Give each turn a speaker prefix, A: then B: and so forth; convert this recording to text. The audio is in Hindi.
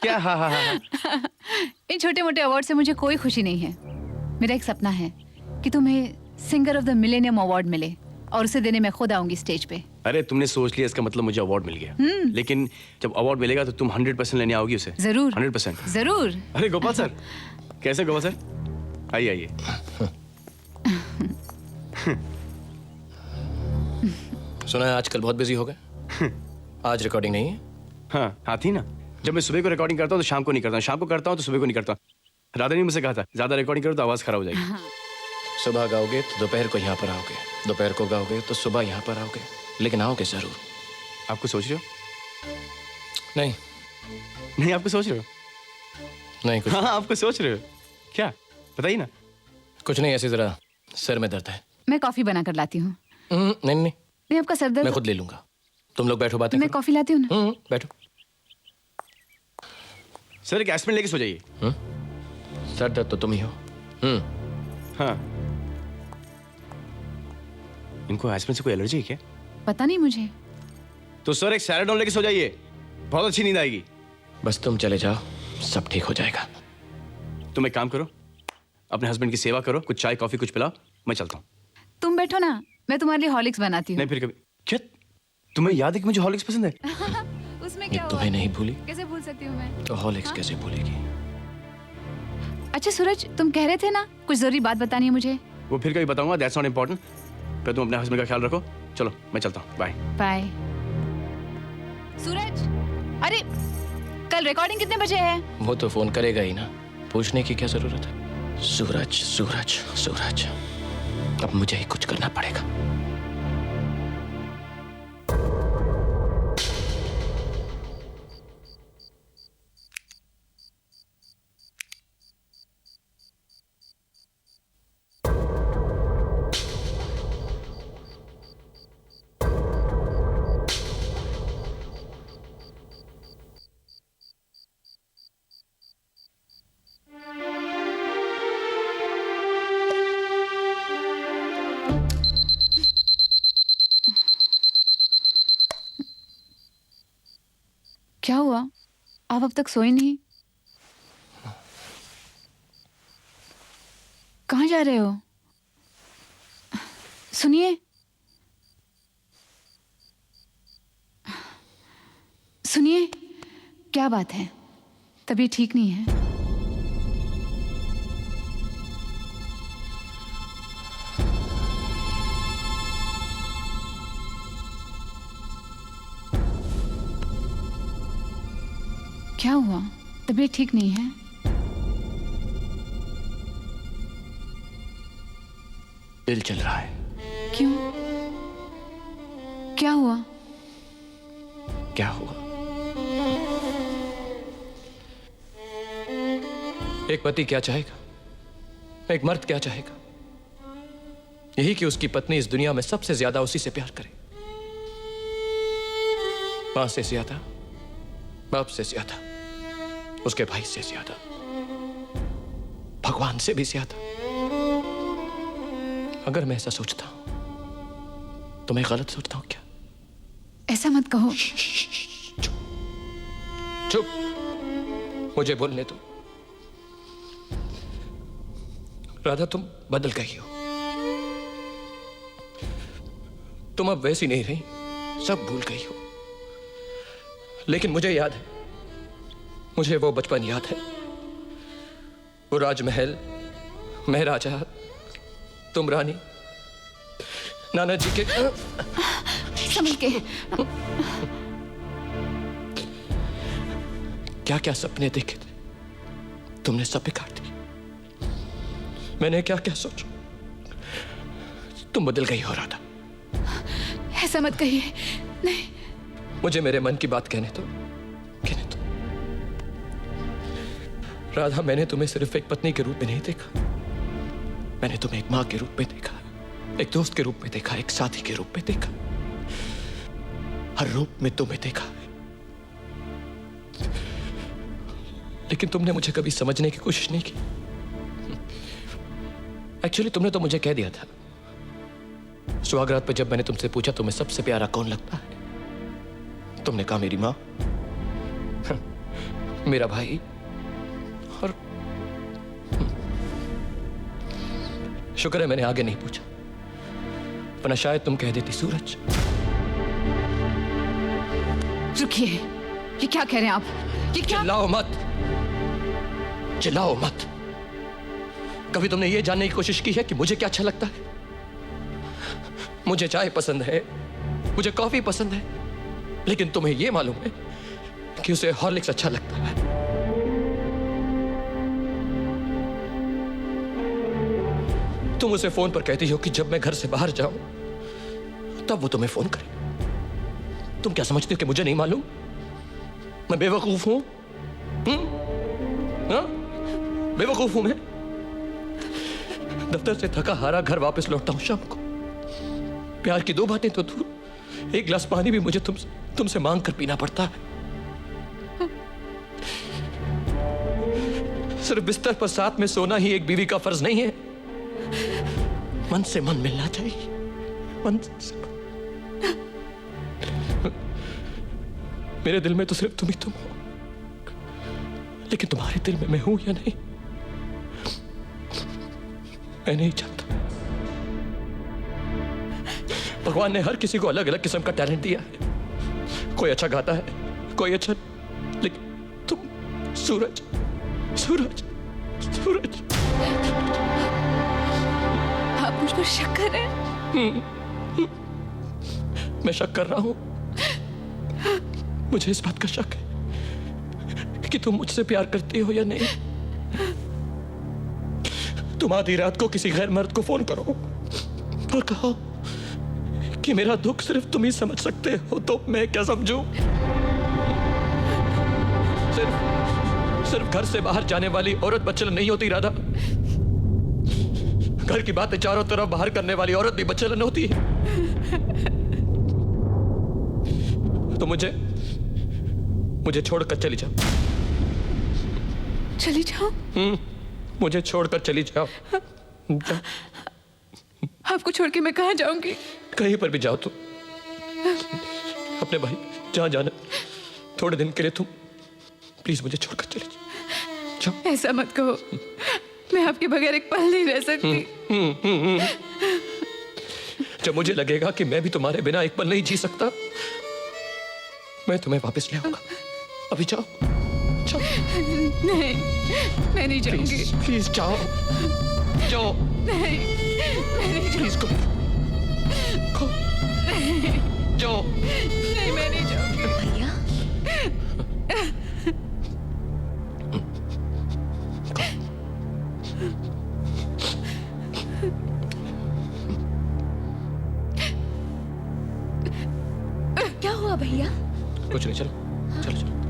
A: क्या? हाँ हाँ हाँ।
B: इन छोटे मोटे अवार्ड से मुझे कोई खुशी नहीं है। मेरा एक सपना है कि तुम्हें singer of the millennium award मिले और उसे देने मैं खुद आऊंगी स्टेज पे।
A: अरे तुमने सोच लिया, इसका मतलब मुझे अवार्ड मिल गया। लेकिन जब अवार्ड मिलेगा तो तुम 100% लेने आओगी उसे।
B: जरूर
A: 100%।
B: जरूर।
A: अरे गोपाल सर, कैसे गोपाल सर? आइए आइए।
C: सुना है आजकल बहुत बिजी हो गए। आज रिकॉर्डिंग नहीं है?
A: हाँ थी ना। जब मैं सुबह को रिकॉर्डिंग करता हूँ तो शाम को नहीं करता हूँ, शाम को करता हूँ तो सुबह को नहीं करता। राधा ने मुझसे कहा था ज्यादा रिकॉर्डिंग करो तो आवाज खराब हो जाएगी।
C: सुबह गाओगे तो दोपहर को यहाँ पर आओगे, दोपहर को गाओगे तो सुबह यहाँ पर आओगे, लेकिन आओगे जरूर।
A: आपको सोच रहे हो?
C: नहीं
A: नहीं, आपको सोच रहे हो?
C: नहीं कुछ
A: हाँ आपको सोच रहे हो क्या? बताइए ना।
C: कुछ नहीं, ऐसे जरा सर में दर्द है।
B: मैं कॉफी बना कर लाती हूँ।
C: नहीं नहीं,
B: नहीं आपका सर दर्द।
C: मैं खुद ले लूंगा। तुम लोग बैठो, बातें
B: मैं
C: करो।
B: कॉफी लाती हूँ ना।
C: बैठो।
A: सर एक एस्पिरिन लेके सो जाइए।
C: सर दर्द तो तुम ही हो।
A: हाँ। इनको एस्पिरिन से कोई एलर्जी है क्या?
B: पता नहीं मुझे।
A: तो सर एक सैराडोन लेके सो जाइए, बहुत अच्छी नींद आएगी।
C: बस तुम चले जाओ, सब ठीक हो जाएगा।
A: तुम एक काम करो, अपने हस्बैंड की सेवा करो, कुछ चाय कॉफी कुछ पिलाओ, मैं चलता हूँ।
B: तुम बैठो ना, मैं तुम्हारे लिए हॉर्लिक्स बनाती हूँ।
A: नहीं फिर कभी। क्या तुम्हें याद है कि मुझे हॉर्लिक्स पसंद है?
B: उसमें
C: ये
B: क्या
C: तुम्हें
B: हुआ?
C: नहीं भूली
B: कैसे भूल सकती हूँ मैं?
C: तो हॉर्लिक्स कैसे भूलेगी?
B: अच्छा सूरज, तुम कह रहे थे ना कुछ जरूरी बात बतानी है मुझे।
A: वो फिर कभी बताऊंगा, दैट्स नॉट इम्पोर्टेंट। पर तुम अपने हस्बैंड का ख्याल रखो। चलो मैं चलता हूँ, बाय
B: बाय। सूरज, अरे कल रिकॉर्डिंग कितने बजे है?
C: वो तो फोन करेगा ही ना, पूछने की क्या जरूरत है? सूरज सूरज सूरज, अब मुझे ही कुछ करना पड़ेगा।
B: क्या हुआ? आप अब तक सोए नहीं? कहाँ जा रहे हो? सुनिए सुनिए, क्या बात है? तबीयत ठीक नहीं है? क्या हुआ? तबीयत ठीक नहीं है?
C: दिल चल रहा है।
B: क्यों? क्या हुआ?
C: क्या हुआ? एक पति क्या चाहेगा, एक मर्द क्या चाहेगा? यही कि उसकी पत्नी इस दुनिया में सबसे ज्यादा उसी से प्यार करे। मां से ज्यादा, बाप से ज्यादा, उसके भाई से ज्यादा, भगवान से भी ज्यादा। अगर मैं ऐसा सोचता हूं तो मैं गलत सोचता हूं क्या?
B: ऐसा मत कहो।
C: चुप, मुझे बोलने दो। राधा, तुम बदल गई हो। तुम अब वैसी नहीं रही, सब भूल गई हो। लेकिन मुझे याद है, मुझे वो बचपन याद है, वो राजमहल, मैं राजा, तुम रानी, नाना जी के।
B: संभल के।
C: क्या क्या सपने देखे थे, तुमने सब बिगाड़ दिए। मैंने क्या क्या सोचा। तुम बदल गई हो राधा।
B: ऐसा मत कहिए। नहीं,
C: मुझे मेरे मन की बात कहने दो, कहने दो। राधा, मैंने तुम्हें सिर्फ एक पत्नी के रूप में नहीं देखा, मैंने तुम्हें एक मां के रूप में देखा, एक दोस्त के रूप में देखा, एक साथी के रूप में देखा। हर रूप में तुम्हें देखा। लेकिन तुमने मुझे कभी समझने की कोशिश नहीं की। एक्चुअली तुमने तो मुझे कह दिया था सुहागरात पे, जब मैंने तुमसे पूछा तुम्हें सबसे प्यारा कौन लगता है, तुमने कहा मेरी मां। मेरा भाई और शुक्र है मैंने आगे नहीं पूछा, वरना शायद तुम कह देती सूरज।
B: रुकिए, ये क्या कह रहे हैं आप? ये क्या?
C: चिल्लाओ मत, चिल्लाओ मत। कभी तुमने ये जानने की कोशिश की है कि मुझे क्या अच्छा लगता है? मुझे चाय पसंद है, मुझे कॉफी पसंद है, लेकिन तुम्हें यह मालूम है कि उसे हॉर्लिक्स अच्छा लगता है। तुम उसे फोन पर कहती हो कि जब मैं घर से बाहर जाऊं तब वो तुम्हें फोन करे। तुम क्या समझती हो कि मुझे नहीं मालूम? मैं बेवकूफ हूं? हाँ? बेवकूफ हूं मैं? दफ्तर से थका हारा घर वापस लौटता हूं शाम को। प्यार की दो बातें तो दूर, एक गिलास पानी भी मुझे तुमसे मांग कर पीना पड़ता है। सिर्फ बिस्तर पर साथ में सोना ही एक बीवी का फर्ज नहीं है। मन से मन मिलना चाहिए, मन से मन। मेरे दिल में तो सिर्फ तुम ही तुम हो, लेकिन तुम्हारे दिल में मैं हूं या नहीं मैं नहीं जानता। भगवान ने हर किसी को अलग अलग किस्म का टैलेंट दिया है। कोई अच्छा गाता है, कोई अच्छा, लेकिन तुम सूरज, सूरज, सूरज।
B: आप मुझ पर शक कर रहे हैं?
C: मैं शक कर रहा हूं। मुझे इस बात का शक है कि तुम मुझसे प्यार करती हो या नहीं। तुम आधी रात को किसी गैर मर्द को फोन करो और कहो कि मेरा दुख सिर्फ तुम ही समझ सकते हो, तो मैं क्या समझूं? सिर्फ घर से बाहर जाने वाली औरत बच्चलन नहीं होती राधा। घर की बातें चारों तरफ बाहर करने वाली औरत भी बच्चलन होती है। तो मुझे छोड़कर चली जाओ।
B: चली जाओ?
C: मुझे छोड़कर चली जाओ।
B: आपको छोड़ के मैं कहाँ जाऊंगी?
C: कहीं पर भी जाओ तुम, अपने भाई जहां जाना, थोड़े दिन के लिए तुम प्लीज मुझे छोड़कर चले जाओ।
B: ऐसा मत कहो, मैं आपके बगैर एक पल नहीं रह सकती।
C: जब मुझे लगेगा कि मैं भी तुम्हारे बिना एक पल नहीं जी सकता, मैं तुम्हें वापस ले आऊंगा। अभी जाओ, जाओ।
B: नहीं, मैं नहीं जाऊंगी।
C: प्लीज जाओ, जाओ।
B: नहीं, मैं नहीं
C: प्लीज गो, जाओ।
B: नहीं, मैं नहीं जाऊंगी।
D: भैया, क्या हुआ भैया?
C: कुछ नहीं, चलो चलो चलो।